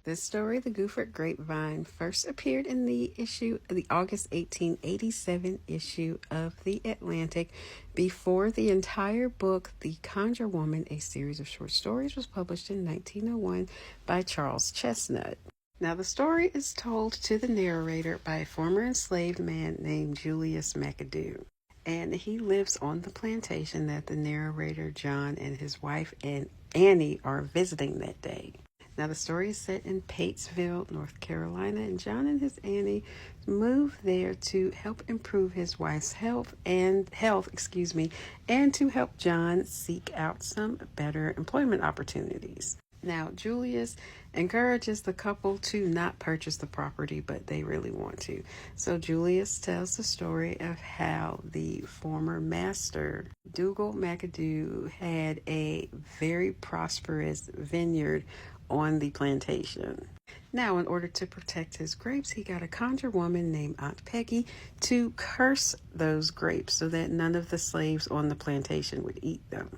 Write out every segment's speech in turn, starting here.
This story, The Goophered Grapevine, first appeared in the August 1887 issue of The Atlantic. Before the entire book, The Conjure Woman, a series of short stories, was published in 1901 by Charles Chestnut. Now, the story is told to the narrator by a former enslaved man named Julius McAdoo. And he lives on the plantation that the narrator, John, and his wife, and Annie, are visiting that day. Now, the story is set in Patesville, North Carolina, and John and his Annie move there to help improve his wife's health, and to help John seek out some better employment opportunities. Now, Julius encourages the couple to not purchase the property, but they really want to. So Julius tells the story of how the former master, Dougal McAdoo, had a very prosperous vineyard on the plantation. Now, in order to protect his grapes, he got a conjure woman named Aunt Peggy to curse those grapes so that none of the slaves on the plantation would eat them.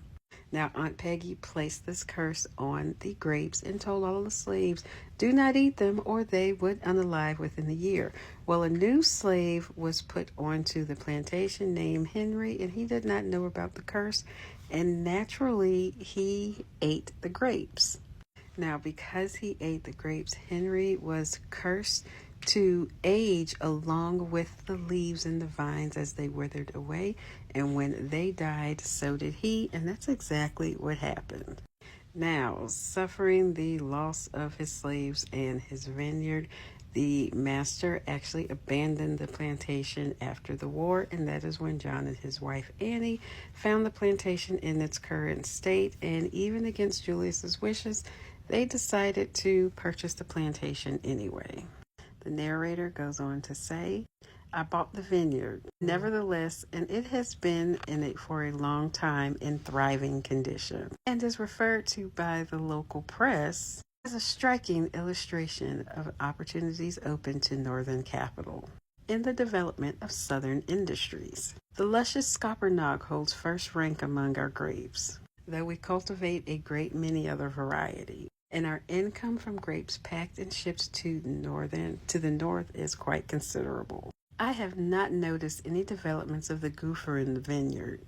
Now, Aunt Peggy placed this curse on the grapes and told all of the slaves, do not eat them or they would unalive within a year. Well, a new slave was put onto the plantation named Henry, and he did not know about the curse, and naturally he ate the grapes. Now, because he ate the grapes, Henry was cursed to age along with the leaves and the vines as they withered away. And when they died, so did he. And that's exactly what happened. Now, suffering the loss of his slaves and his vineyard, the master actually abandoned the plantation after the war, and that is when John and his wife Annie found the plantation in its current state. And even against Julius's wishes, they decided to purchase the plantation anyway. The narrator goes on to say, I bought the vineyard, nevertheless, and it has been in it for a long time in thriving condition, and is referred to by the local press as a striking illustration of opportunities open to Northern capital in the development of Southern industries. The luscious Scopernog holds first rank among our grapes, though we cultivate a great many other varieties. And our income from grapes packed and shipped to the north is quite considerable. I have not noticed any developments of the goopher in the vineyard,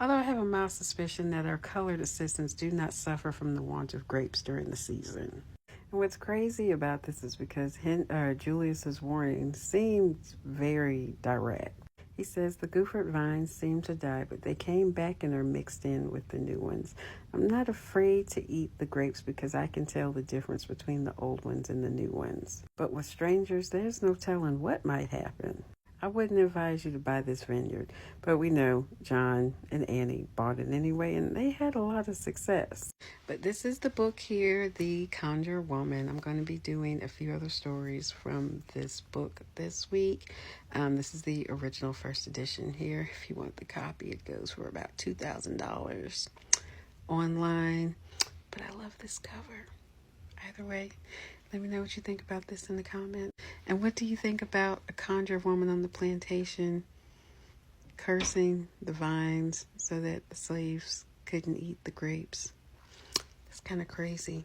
although I have a mild suspicion that our colored assistants do not suffer from the want of grapes during the season. And what's crazy about this is because Julius's warning seemed very direct. He says the Goophered vines seem to die, but they came back and are mixed in with the new ones. I'm not afraid to eat the grapes because I can tell the difference between the old ones and the new ones. But with strangers, there's no telling what might happen. I wouldn't advise you to buy this vineyard, but we know John and Annie bought it anyway, and they had a lot of success. But this is the book here, The Conjure Woman. I'm going to be doing a few other stories from this book this week. This is the original first edition here. If you want the copy, it goes for about $2,000 online. But I love this cover. Either way, let me know what you think about this in the comments. And what do you think about a conjure woman on the plantation cursing the vines so that the slaves couldn't eat the grapes? It's kind of crazy.